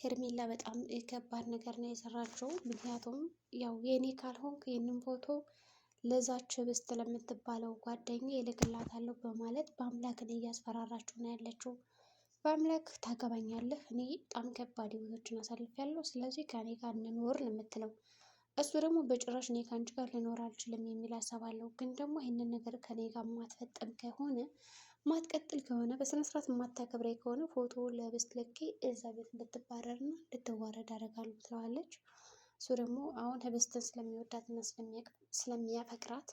ሄርሜላ በጣም ከባድ ነገር ነው የሰራችው። ምክንያቱም ያው የኔ ካልሆንክ ይህንን ፎቶ ለዛች ህብስት ለምትባለው ጓደኛ እልክላታለሁ በማለት በአምላክን እያስፈራራችሁ ነው ያለችው። በአምላክ ታገባኛለህ፣ እኔ በጣም ከባድ ህይወቶችን አሳልፌያለሁ፣ ስለዚህ ከኔ ጋር እንኖር ነው የምትለው። እሱ ደግሞ በጭራሽ እኔ ከአንቺ ጋር ልኖር አልችልም የሚል ሀሳብ አለው። ግን ደግሞ ይህንን ነገር ከኔ ጋር ማትፈጠም ከሆነ ማትቀጥል ከሆነ በስነስርዓት የማታከብረኝ ከሆነ ፎቶ ለህብስት ልኬ እዛ ቤት እንድትባረርና እንድትዋረድ አደርጋለሁ ትለዋለች። እሱ ደግሞ አሁን ህብስትን ስለሚወዳትና ስለሚያፈቅራት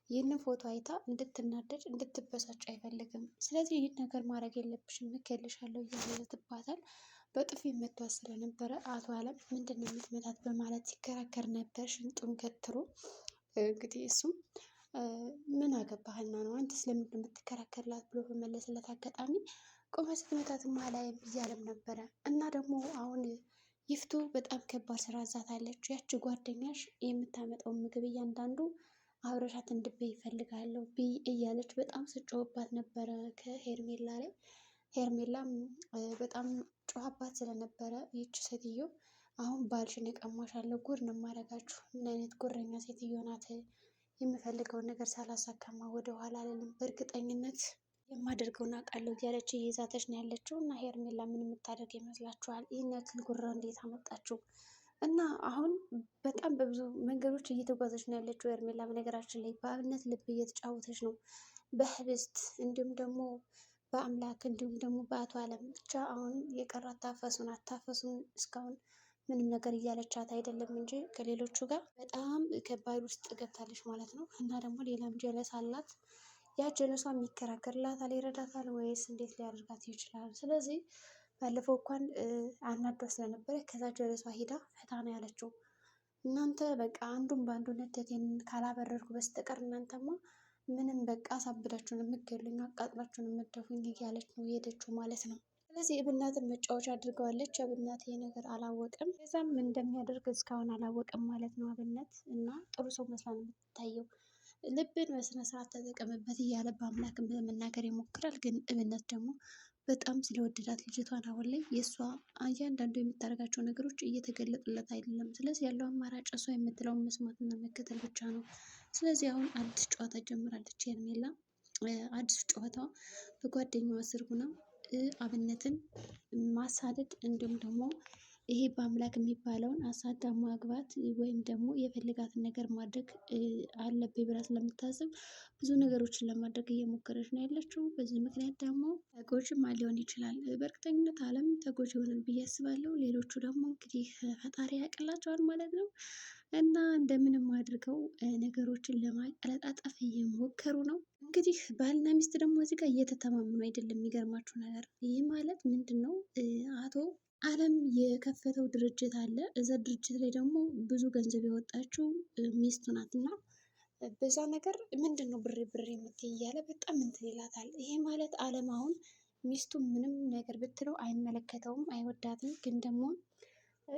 ይህንን ፎቶ አይታ እንድትናደድ እንድትበሳጭ አይፈልግም። ስለዚህ ይህን ነገር ማድረግ የለብሽም እገልሻለሁ እያለ ይዝትባታል። በጥፊ መቷት ስለነበረ አቶ አለም ምንድን ነው የምትመታት በማለት ሲከራከር ነበር ሽንጡን ገትሮ። እንግዲህ እሱም ምን አገባህና ነው አንተ ስለምንድን የምትከራከርላት ብሎ በመለስለት አጋጣሚ ቆመ ስትመታትም አላይም እያለም ነበረ። እና ደግሞ አሁን ይፍቱ በጣም ከባድ ስራ ዛታለች። ያቺ ጓደኛሽ የምታመጣውን ምግብ እያንዳንዱ አብረሻት እንድትበይ ይፈልጋለሁ ብይ እያለች በጣም ስጮህባት ነበረ ከሄርሜላ ላይ። ሄርሜላም በጣም ጮኸባት ስለነበረ ይቺ ሴትዮ አሁን ባልሽን እቀማሻለሁ፣ ጉድ ነው የማደርጋችሁ፣ ምን አይነት ጉረኛ ሴትዮ ናት፣ የምፈልገውን ነገር ሳላሳካማ ወደኋላ አልልም፣ በእርግጠኝነት የማደርገውን አውቃለሁ እያለች እየዛተች ነው ያለችው። እና ሄርሜላ ምን የምታደርግ ይመስላችኋል? ይህን ያክል ጉራ እንዴት አመጣችው? እና አሁን በጣም በብዙ መንገዶች እየተጓዘች ነው ያለችው ሄርሜላ። በነገራችን ላይ በአብነት ልብ እየተጫወተች ነው፣ በህብስት እንዲሁም ደግሞ በአምላክ እንዲሁም ደግሞ በአቶ አለም። ብቻ አሁን የቀራት ታፈሱን አታፈሱን እስካሁን ምንም ነገር እያለቻት አይደለም እንጂ ከሌሎቹ ጋር በጣም ከባድ ውስጥ ገብታለች ማለት ነው። እና ደግሞ ሌላም ጀለስ አላት። ያ ጀለሷ የሚከራከርላታል፣ ይረዳታል ወይስ እንዴት ሊያደርጋት ይችላል? ስለዚህ ባለፈው እንኳን አናዷ ስለነበረ ከዛ ጀለሷ ሂዳ ፈታ ነው ያለችው። እናንተ በቃ አንዱን በአንዱ ነደቴን ካላበረርኩ በስተቀር እናንተማ ምንም በቃ አሳብዳችሁን የምትገሉኝ አቃጥላችሁን የምትደፉኝ እያለች ነው የሄደችው ማለት ነው። ስለዚህ እብናትን መጫወቻ አድርገዋለች። አብናት ይሄ ነገር አላወቅም፣ ከዛም እንደሚያደርግ እስካሁን አላወቅም ማለት ነው አብነት። እና ጥሩ ሰው መስላ ነው የምትታየው። ልብን በስነ ስርዓት ተጠቀምበት እያለ በአምላክም ለመናገር ይሞክራል። ግን እብነት ደግሞ በጣም ስለወደዳት ልጅቷን አሁን ላይ የእሷ እያንዳንዱ የምታደርጋቸው ነገሮች እየተገለጡለት አይደለም። ስለዚህ ያለው አማራጭ እሷ የምትለውን መስማትና መከተል ብቻ ነው። ስለዚህ አሁን አዲስ ጨዋታ ጀምራለች ሄርሜላ። አዲስ ጨዋታዋ በጓደኛዋ ስር ሆና አብነትን ማሳደድ እንዲሁም ደግሞ ይሄ በአምላክ የሚባለውን አሳዳ ማግባት ወይም ደግሞ የፈልጋትን ነገር ማድረግ አለብኝ ብላ ስለምታስብ ብዙ ነገሮችን ለማድረግ እየሞከረች ነው ያለችው። በዚህ ምክንያት ደግሞ ተጎጂም ሊሆን ይችላል። በእርግጠኝነት አለም ተጎጂ ይሆናል ብዬ አስባለሁ። ሌሎቹ ደግሞ እንግዲህ ፈጣሪ ያቅላቸዋል ማለት ነው። እና እንደምንም አድርገው ነገሮችን ለማቀለጣጠፍ እየሞከሩ ነው። እንግዲህ ባልና ሚስት ደግሞ እዚህ ጋር እየተተማመኑ አይደለም። የሚገርማችሁ ነገር ይህ ማለት ምንድን ነው? አቶ አለም የከፈተው ድርጅት አለ። እዛ ድርጅት ላይ ደግሞ ብዙ ገንዘብ ያወጣችው ሚስቱ ናት። እና በዛ ነገር ምንድን ነው ብሬ ብሬ የምትይ እያለ በጣም እንትን ይላታል። ይሄ ማለት አለም አሁን ሚስቱ ምንም ነገር ብትለው አይመለከተውም፣ አይወዳትም። ግን ደግሞ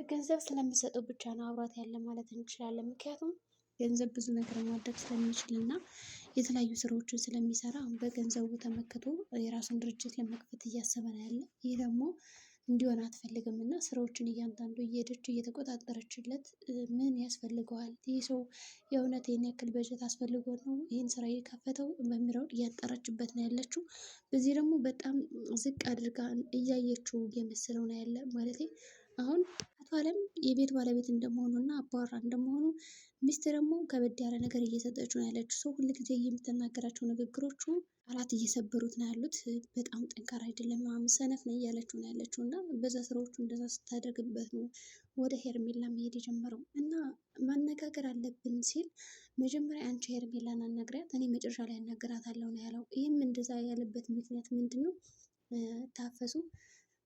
ገንዘብ ስለምሰጠው ብቻ ነው አብሯት ያለ ማለት እንችላለን። ምክንያቱም ገንዘብ ብዙ ነገር ማድረግ ስለሚችል እና የተለያዩ ስራዎችን ስለሚሰራ በገንዘቡ ተመክቶ የራሱን ድርጅት ለመክፈት እያሰበ ነው ያለ። ይህ ደግሞ እንዲሆን አትፈልግም እና ስራዎችን እያንዳንዱ እየሄደች እየተቆጣጠረችለት ምን ያስፈልገዋል፣ ይህ ሰው የእውነት ይህን ያክል በጀት አስፈልጎ ነው ይህን ስራ የከፈተው በሚለውን እያጠረችበት ነው ያለችው። በዚህ ደግሞ በጣም ዝቅ አድርጋ እያየችው እየመሰለው ነው ያለ ማለት። አሁን አቶ አለም የቤት ባለቤት እንደመሆኑ እና አባወራ እንደመሆኑ ሚስት ደግሞ ከበድ ያለ ነገር እየሰጠችው ነው ያለችው። ሰው ሁል ጊዜ የምትናገራቸው ንግግሮቹ ቃላት እየሰበሩት ነው ያሉት። በጣም ጠንካራ አይደለም ምናምን ሰነፍ ነው እያለችው ነው ያለችው። እና በዛ ስራዎቹ እንደዛ ስታደርግበት ነው ወደ ሄርሜላ መሄድ የጀመረው። እና ማነጋገር አለብን ሲል መጀመሪያ አንቺ ሄርሜላን አናግሪያት፣ እኔ መጨረሻ ላይ አናግራታለሁ ነው ያለው። ይህም እንደዛ ያለበት ምክንያት ምንድን ነው? ታፈሱ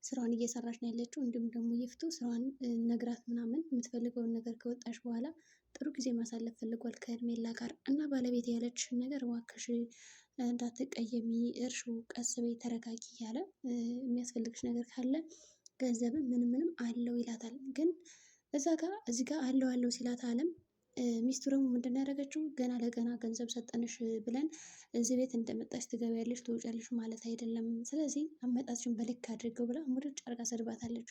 ስራዋን እየሰራች ነው ያለችው። እንዲሁም ደግሞ ይፍቱ ስራዋን ነግራት ምናምን የምትፈልገውን ነገር ከወጣች በኋላ ጥሩ ጊዜ ማሳለፍ ፈልጓል ከሄርሜላ ጋር። እና ባለቤት ያለችሽን ነገር እባክሽ እንዳትቀየሚ፣ እርሹ፣ ቀስ በይ፣ ተረጋጊ እያለ የሚያስፈልግሽ ነገር ካለ ገንዘብም ምንም አለው ይላታል። ግን እዚህ ጋር አለው ሲላት አለም ሚስቱ ደግሞ ምንድን ነው ያደረገችው? ገና ለገና ገንዘብ ሰጠንሽ ብለን እዚህ ቤት እንደመጣች ትገቢያለሽ ትወጫለሽ ማለት አይደለም። ስለዚህ አመጣችን በልክ አድርገው ብላ ሙድጭ አርጋ ሰድባታለች።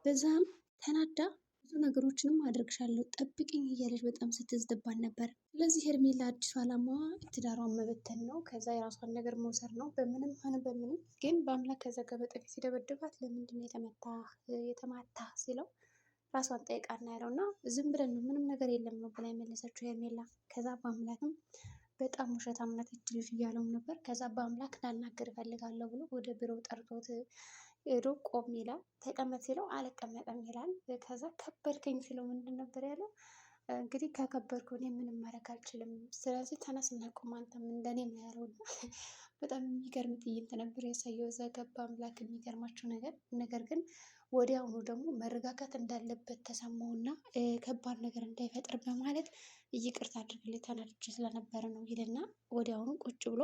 በዛም ተናዳ ብዙ ነገሮችንም አድርግሻለሁ ጠብቅኝ እያለች በጣም ስትዝትባት ነበር። ስለዚህ ሄርሜላ አዲሱ ዓላማዋ ትዳሯን መበተን ነው። ከዛ የራሷን ነገር መውሰድ ነው። በምንም ሆነ በምንም ግን በአምላክ ከዛ ጋር በጥፊ ሲደበድባት ለምንድን ነው የተማታ ሲለው ራሷን ጠይቃና ያለው እና ዝም ብለን ነው ምንም ነገር የለም ነው ብላ የመለሰችው ሄርሜላ። ከዛ በአምላክም በጣም ውሸታምነት እጅ ልጅ እያለውም ነበር። ከዛ በአምላክ ላናግር እፈልጋለሁ ብሎ ወደ ቢሮ ጠርቶት ሄዶ ቆም ይላል። ተቀመጥ ሲለው አልቀመጥም ይላል። ከዛ ከበድከኝ ሲለው ምንድን ነበር ያለው? እንግዲህ ከከበድኩ እኔ ምንም ማድረግ አልችልም፣ ስለዚህ ተነስና ቁም አንተም እንደኔ ነው ያለው። በጣም የሚገርም ትዕይንት ነበር ያሳየው እዛ ገባ አምላክ። የሚገርማቸው ነገር ግን ወዲያውኑ ደግሞ መረጋጋት እንዳለበት ተሰማውና ከባድ ነገር እንዳይፈጥር በማለት ይቅርታ አድርግልኝ ተናድጄ ስለነበረ ነው ይልና ወዲያውኑ ቁጭ ብሎ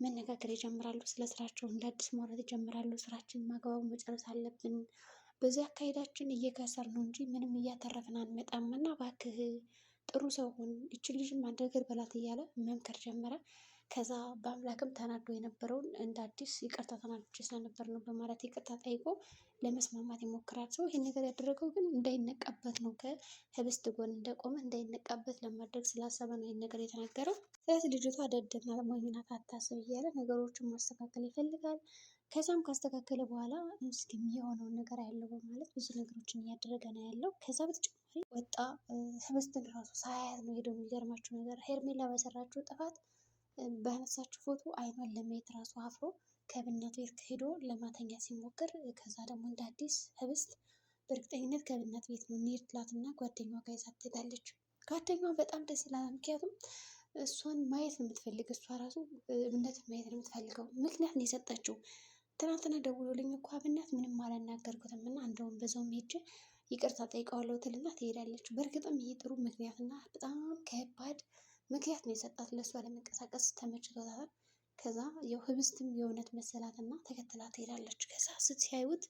መነጋገር ይጀምራሉ። ስለ ስራቸው እንደ አዲስ ማውራት ይጀምራሉ። ስራችንን ማግባቡ መጨረስ አለብን፣ በዚህ አካሄዳችን እየከሰር ነው እንጂ ምንም እያተረፍን አንመጣም እና እባክህ ጥሩ ሰው ሁን፣ ይችን ልጅም አንድ ነገር በላት እያለ መምከር ጀመረ። ከዛ በአምላክም ተናዶ የነበረውን እንደ አዲስ ይቅርታ ተናድጄ ስለነበር ነው በማለት ይቅርታ ጠይቆ ለመስማማት ይሞክራል። ሰው ይህን ነገር ያደረገው ግን እንዳይነቃበት ነው። ከህብስት ጎን እንደቆመ እንዳይነቃበት ለማድረግ ስላሰበ ነው ይህን ነገር የተናገረው። ስለዚህ ልጅቷ ደደና ሞኝ ናት፣ አታስብ እያለ ነገሮችን ማስተካከል ይፈልጋል። ከዛም ካስተካከለ በኋላ እስኪ የሆነውን ነገር ያለው በማለት ብዙ ነገሮችን እያደረገ ነው ያለው። ከዛ በተጨማሪ ወጣ ህብስትን ራሱ ሳያያት ነው ሄደው። የሚገርማቸው ነገር ሄርሜላ በሰራችው ጥፋት ባነሳችው ፎቶ አይኗን ለማየት ራሱ አፍሮ ከብነት ቤት ሄዶ ለማተኛ ሲሞክር፣ ከዛ ደግሞ እንደ አዲስ ህብስት በእርግጠኝነት ከብነት ቤት ነው እንሂድ ትላትና ጓደኛዋ ጋር ይዛት ትሄዳለች። ጓደኛዋ በጣም ደስ ይላል። ምክንያቱም እሷን ማየት ነው የምትፈልግ። እሷ ራሱ እብነትን ማየት ነው የምትፈልገው። ምክንያት ነው የሰጠችው። ትናንትና ደውሎልኝ እኮ አብነት ምንም አላናገርኩትም እና እንደውም በዛውም ሄጄ ይቅርታ ጠይቀዋለሁ ትልና ትሄዳለች። በእርግጥም ይሄ ጥሩ ምክንያትና በጣም ከባድ ምክንያት ነው የሰጣት። ለእሷ ለመንቀሳቀስ ተመችቶታል። ከዛ ያው ህብስትም የእውነት መሰላት እና ተከትላ ትሄዳለች። ከዛ ስትያዩት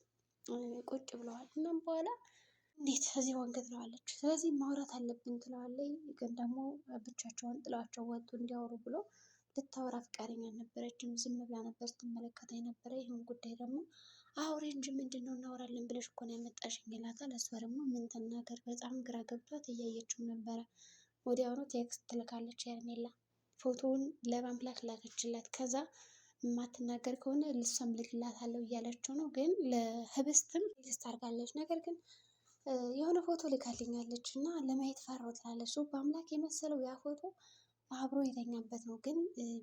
ቁጭ ብለዋል። እናም በኋላ እንዴት እዚህ ዋንገ ትለዋለች። ስለዚህ ማውራት አለብን ትለዋለች። ግን ደግሞ ብቻቸውን ጥለዋቸው ወጡ እንዲያወሩ ብሎ ልታወራ ፈቃደኛ አልነበረችም። ዝም ብላ ነበር ስትመለከታ የነበረ። ይህን ጉዳይ ደግሞ አውሪ እንጂ ምንድን ነው እናወራለን ብለሽ እኮ ነው ያመጣሽኝ ይላታል። እሷ ደግሞ ምን ትናገር በጣም ግራ ገብቷት እያየችው ነበረ። ወዲያውኑ ቴክስት ትልካለች ሄርሜላ። ፎቶውን ለአምላክ ላከችለት። ከዛ የማትናገር ከሆነ ልሷም ልክላታለሁ እያለችው ነው። ግን ለህብስትም ቴክስት አድርጋለች። ነገር ግን የሆነ ፎቶ ልካልኛለች እና ለማየት ፈራሁ ትላለች። በአምላክ የመሰለው ያ ፎቶ አብሮ የተኛበት ነው። ግን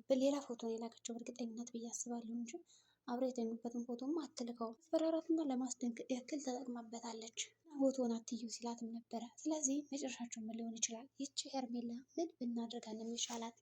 በሌላ ፎቶ ነው የላከችው በእርግጠኝነት ብዬ አስባለሁ እንጂ አብሮ የተኙበትን ፎቶማ አትልከው። ማስፈራራትና ለማስደንገጥ ያክል ተጠቅማበታለች። ፎቶን አትዩ ሲላትም ነበረ። ስለዚህ መጨረሻቸው ምን ሊሆን ይችላል? ይቺ ሄርሜላ ምን ብናደርጋ ነው የሚሻላት?